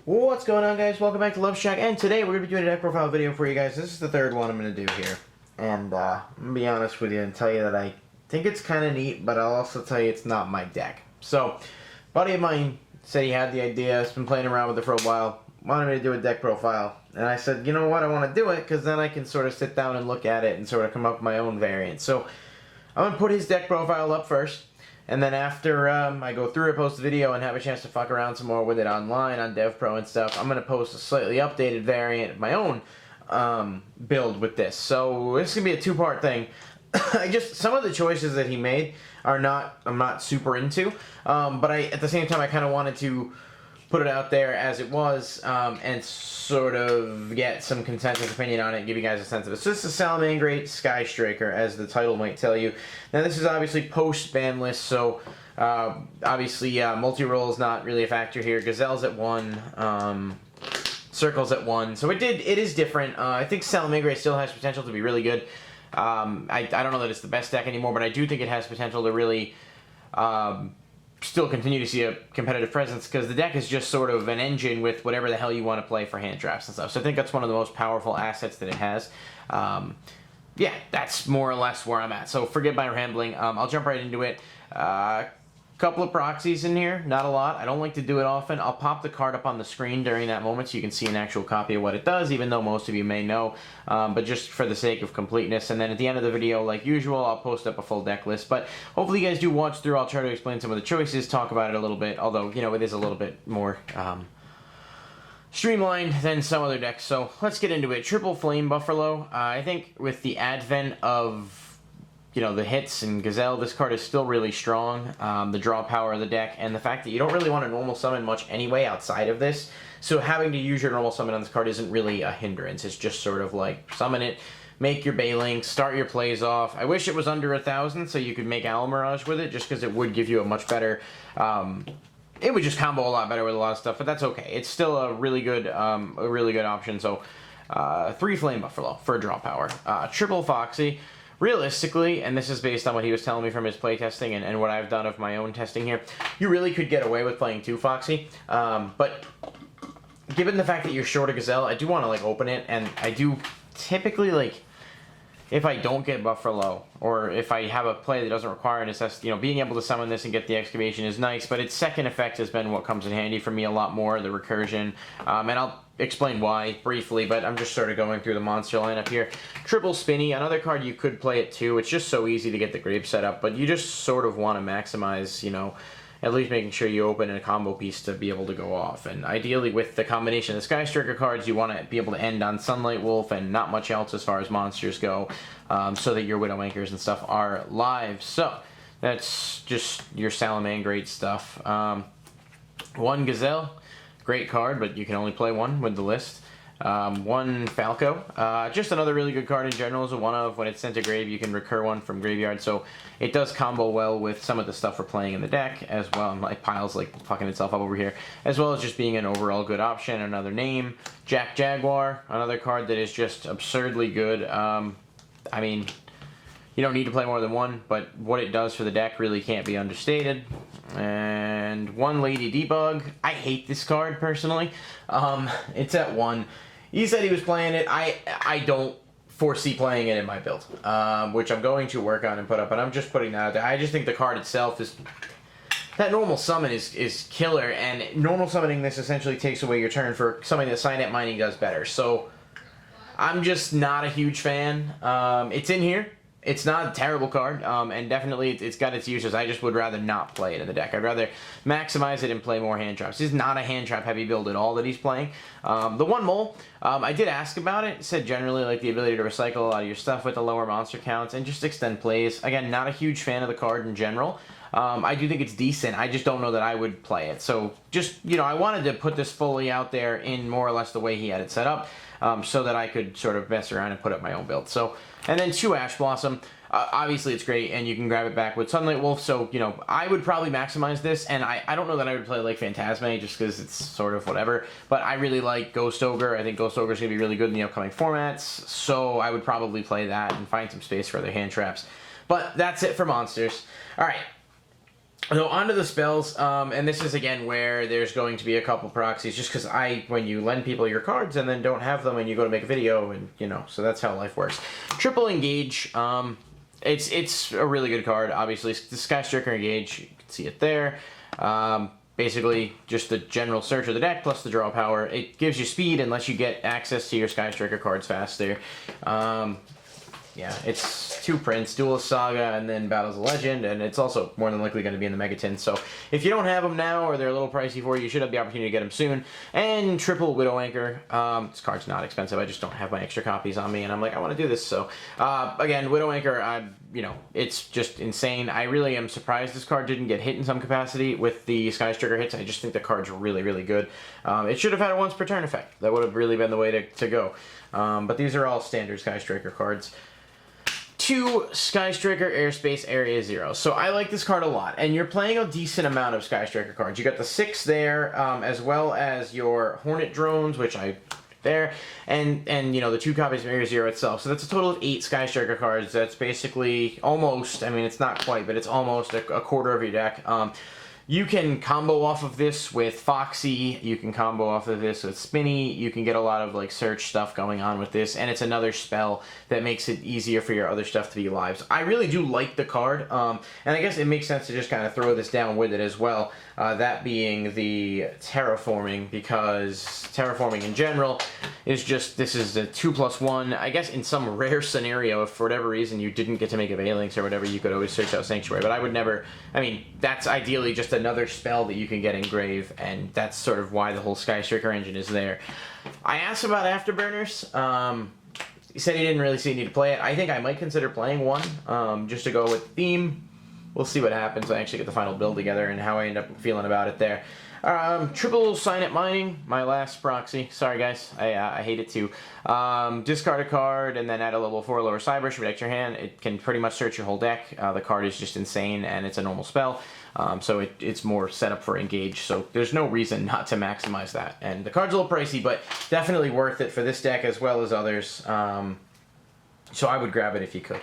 What's going on, guys? Welcome back to Loveshack, and today we're going to be doing a deck profile video for you guys. This is the third one I'm going to do here, and I'm going to be honest with you and tell you that I think it's kind of neat, but I'll also tell you it's not my deck. So, a buddy of mine said he had the idea, has been playing around with it for a while, wanted me to do a deck profile, and I said, you know what, I want to do it, because then I can sort of sit down and look at it and sort of come up with my own variant. So, I'm going to put his deck profile up first. And then after I go through it, post a video, and have a chance to fuck around some more with it online on DevPro and stuff, I'm going to post a slightly updated variant of my own build with this. So this is going to be a two-part thing. Some of the choices that he made I'm not super into, but at the same time I kind of wanted to put it out there as it was, and sort of get some consensus opinion on it and give you guys a sense of it. So this is Salamangreat Sky Striker, as the title might tell you. Now this is obviously post-ban list, so obviously multi-roll is not really a factor here. Gazelle's at 1, Circle's at 1, so it is different. I think Salamangreat still has potential to be really good. I don't know that it's the best deck anymore, but I do think it has potential to really still continue to see a competitive presence, because the deck is just sort of an engine with whatever the hell you want to play for hand drafts and stuff. So I think that's one of the most powerful assets that it has. Yeah, that's more or less where I'm at. So forget my rambling. I'll jump right into it. Couple of proxies in here, not a lot. I don't like to do it often. I'll pop the card up on the screen during that moment so you can see an actual copy of what it does, even though most of you may know, but just for the sake of completeness. And then at the end of the video, like usual, I'll post up a full deck list. But hopefully you guys do watch through. I'll try to explain some of the choices, talk about it a little bit, although, you know, it is a little bit more streamlined than some other decks. So let's get into it. Triple Flame Buffalo. I think with the advent of the hits and Gazelle, this card is still really strong. The draw power of the deck, and the fact that you don't really want to normal summon much anyway outside of this, so having to use your normal summon on this card isn't really a hindrance. It's just sort of like summon it, make your Baylink, start your plays off. I wish it was under 1,000 so you could make Owl Mirage with it, just because it would give you a much better, it would just combo a lot better with a lot of stuff, but that's okay. It's still a really good option. So 3 Flame Buffalo for draw power. Triple Foxy. Realistically, and this is based on what he was telling me from his playtesting and what I've done of my own testing here, you really could get away with playing 2 Foxy, but given the fact that you're short a Gazelle, I do want to open it, and I do typically if I don't get Buffalo, or if I have a play that doesn't require necessity, being able to summon this and get the excavation is nice, but its second effect has been what comes in handy for me a lot more, the recursion, and I'll explain why briefly, but I'm just sort of going through the monster lineup here. Triple Spinny, another card you could play it too. It's just so easy to get the grave set up, but you just sort of want to maximize, at least making sure you open a combo piece to be able to go off. And ideally with the combination of the Sky Striker cards, you want to be able to end on Sunlight Wolf and not much else as far as monsters go, so that your Widow Anchors and stuff are live. So that's just your Salamangreat stuff. 1 Gazelle. Great card, but you can only play 1 with the list. 1 Falco. Just another really good card in general. Is a 1-of. When it's sent to grave, you can recur 1 from graveyard. So it does combo well with some of the stuff we're playing in the deck as well. And piles fucking itself up over here. As well as just being an overall good option. Another name. Jack Jaguar. Another card that is just absurdly good. I mean, you don't need to play more than 1, but what it does for the deck really can't be understated. And 1 Lady Debug. I hate this card personally. It's at 1. He said he was playing it. I don't foresee playing it in my build, which I'm going to work on and put up. But I'm just putting that out there. I just think the card itself is, that normal summon is killer, and normal summoning this essentially takes away your turn for something that Signet Mining does better. So I'm just not a huge fan. It's in here. It's not a terrible card, and definitely it's got its uses. I just would rather not play it in the deck. I'd rather maximize it and play more hand traps. This is not a hand trap heavy build at all that he's playing. The 1 Mole, I did ask about it. It said generally the ability to recycle a lot of your stuff with the lower monster counts and just extend plays. Again, not a huge fan of the card in general. I do think it's decent. I just don't know that I would play it. So just, I wanted to put this fully out there in more or less the way he had it set up, so that I could sort of mess around and put up my own build. So, and then 2 Ash Blossom. Obviously it's great, and you can grab it back with Sunlight Wolf, so, I would probably maximize this, and I don't know that I would play Phantasme, just because it's sort of whatever, but I really like Ghost Ogre. I think Ghost Ogre is going to be really good in the upcoming formats, so I would probably play that and find some space for other hand traps. But that's it for monsters. Alright, So onto the spells, and this is again where there's going to be a couple proxies, just because when you lend people your cards and then don't have them and you go to make a video, and so that's how life works. Triple Engage, it's a really good card, obviously. The Sky Striker Engage, you can see it there. Basically, just the general search of the deck plus the draw power. It gives you speed and lets you get access to your Sky Striker cards faster. Yeah, it's 2 prints, Duelist Saga, and then Battles of Legend, and it's also more than likely going to be in the Megatin. So if you don't have them now, or they're a little pricey for you, you should have the opportunity to get them soon. And triple YuGiOh Anchor. This card's not expensive. I just don't have my extra copies on me, and I'm like, I want to do this. So again, YuGiOh Anchor, it's just insane. I really am surprised this card didn't get hit in some capacity with the Sky Striker hits. I just think the card's really, really good. It should have had a once per turn effect. That would have really been the way to go. But these are all standard Sky Striker cards. 2 Sky Striker Airspace Area 0. So I like this card a lot, and you're playing a decent amount of Sky Striker cards. You got the 6 there, as well as your Hornet drones, which I there, and the 2 copies of Area 0 itself. So that's a total of 8 Sky Striker cards. That's basically almost, I mean, it's not quite, but it's almost a quarter of your deck. You can combo off of this with Foxy, you can combo off of this with Spinny, you can get a lot of like search stuff going on with this, and it's another spell that makes it easier for your other stuff to be live. So I really do like the card, and I guess it makes sense to just kind of throw this down with it as well, that being the Terraforming, because Terraforming in general is just, this is a 2+1, I guess in some rare scenario, if for whatever reason you didn't get to make a Phalanx or whatever, you could always search out Sanctuary, but I would never, I mean, that's ideally just another spell that you can get engrave, and that's sort of why the whole Sky Striker engine is there. I asked about Afterburners. He said he didn't really see a need to play it. I think I might consider playing one, just to go with theme. We'll see what happens when I actually get the final build together and how I end up feeling about it there. Triple Signet Mining, my last proxy. Sorry guys, I hate it too. Discard a card and then add a level 4 lower Cyber, protect your hand. It can pretty much search your whole deck. The card is just insane and it's a normal spell. So it's more set up for engage, so there's no reason not to maximize that. And the card's a little pricey, but definitely worth it for this deck as well as others. So I would grab it if you could.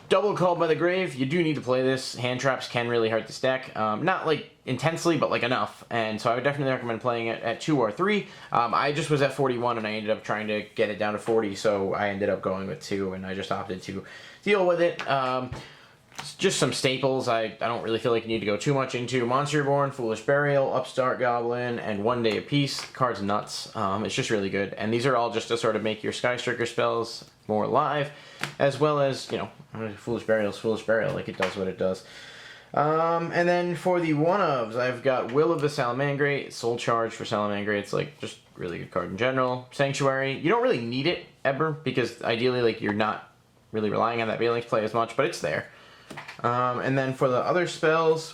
Double Called by the Grave, you do need to play this. Hand traps can really hurt this deck. Not like intensely, but like enough. And so I would definitely recommend playing it at 2 or 3. I just was at 41 and I ended up trying to get it down to 40, so I ended up going with 2 and I just opted to deal with it. Just some staples. I don't really feel like you need to go too much into. Monster Reborn, Foolish Burial, Upstart Goblin, and One Day of Peace. The card's nuts. It's just really good. And these are all just to sort of make your Sky Striker spells more live, as well as, Foolish Burial is Foolish Burial, like it does what it does. And then for the one-ofs, I've got Will of the Salamangreat, Soul Charge for Salamangreat. It's like just really good card in general. Sanctuary, you don't really need it ever, because ideally like you're not really relying on that Phalanx play as much, but it's there. And then for the other spells,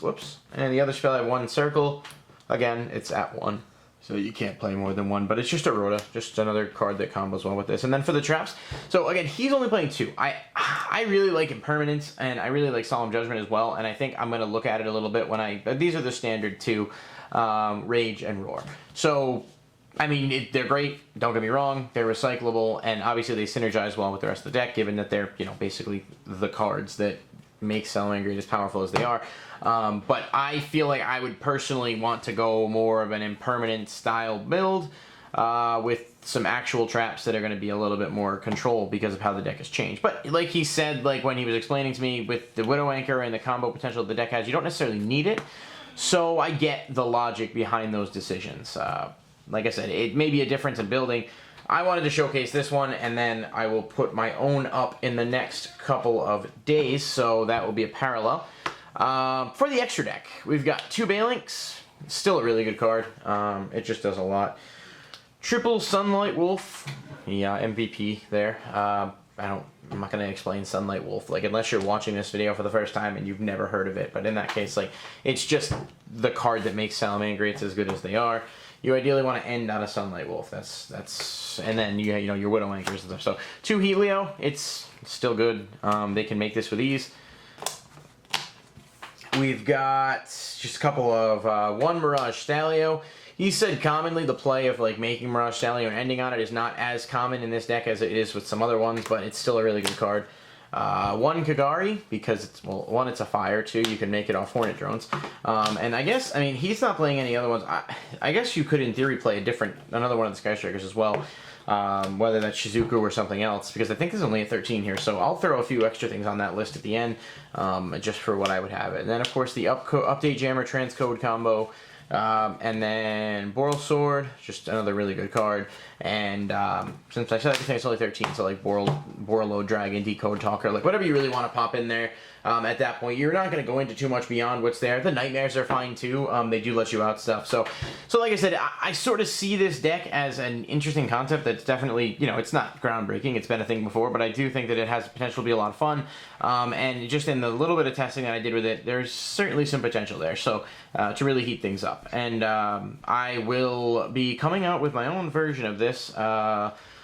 and the other spell at 1 circle, again, it's at 1. So you can't play more than 1, but it's just a Rhoda, just another card that combos well with this. And then for the traps, so again, he's only playing 2. I really like Impermanence, and I really like Solemn Judgment as well, and I think I'm going to look at it a little bit when these are the standard 2, Rage and Roar. So, I mean, they're great, don't get me wrong, they're recyclable, and obviously they synergize well with the rest of the deck, given that they're, basically the cards that make Salamangreat as powerful as they are. But I feel like I would personally want to go more of an Impermanent style build with some actual traps that are going to be a little bit more control because of how the deck has changed. But like he said, like when he was explaining to me with the YuGiOh Anchor and the combo potential the deck has, you don't necessarily need it. So I get the logic behind those decisions. Like I said, it may be a difference in building. I wanted to showcase this one, and then I will put my own up in the next couple of days, so that will be a parallel. For the extra deck, we've got 2 Phalanx, still a really good card, it just does a lot. Triple Sunlight Wolf, yeah, MVP there. I'm not going to explain Sunlight Wolf, like, unless you're watching this video for the first time and you've never heard of it, but in that case, like, it's just the card that makes Salamangreats as good as they are. You ideally want to end on a Sunlight Wolf. And then your YuGiOh Anchors and stuff. So 2 Helio, it's still good. They can make this with ease. We've got just a couple of 1 Mirage Stalio. He said commonly the play of like making Mirage Stalio and ending on it is not as common in this deck as it is with some other ones, but it's still a really good card. One Kagari, because it's, well, one, it's a fire, two, you can make it off Hornet drones. And I guess, I mean, he's not playing any other ones. I guess you could, in theory, play another one of the Sky Strikers as well. Whether that's Shizuku or something else, because I think there's only a 13 here, so I'll throw a few extra things on that list at the end, just for what I would have it. And then, of course, the Update Jammer Transcode combo, and then Boral Sword, just another really good card. And since I said it's only 13, so like Boralo Dragon, Decode Talker, like whatever you really want to pop in there. At that point, you're not going to go into too much beyond what's there. The Nightmares are fine too. They do let you out stuff. So like I said, I sort of see this deck as an interesting concept that's definitely, you know, it's not groundbreaking. It's been a thing before, but I do think that it has potential to be a lot of fun. And just in the little bit of testing that I did with it, there's certainly some potential there. So to really heat things up. And I will be coming out with my own version of this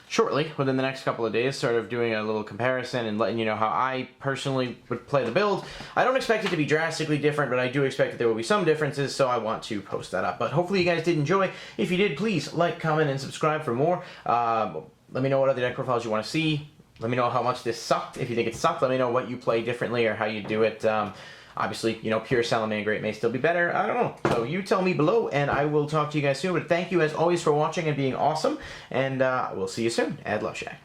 shortly, within the next couple of days, sort of doing a little comparison and letting you know how I personally would play the build. I don't expect it to be drastically different, but I do expect that there will be some differences, so I want to post that up. But hopefully you guys did enjoy. If you did, please like, comment, and subscribe for more. Let me know what other deck profiles you want to see. Let me know how much this sucked. If you think it sucked, let me know what you play differently or how you do it. Obviously, you know, pure Salamangreat may still be better. I don't know. So you tell me below, and I will talk to you guys soon. But thank you, as always, for watching and being awesome. And we'll see you soon at Loveshack.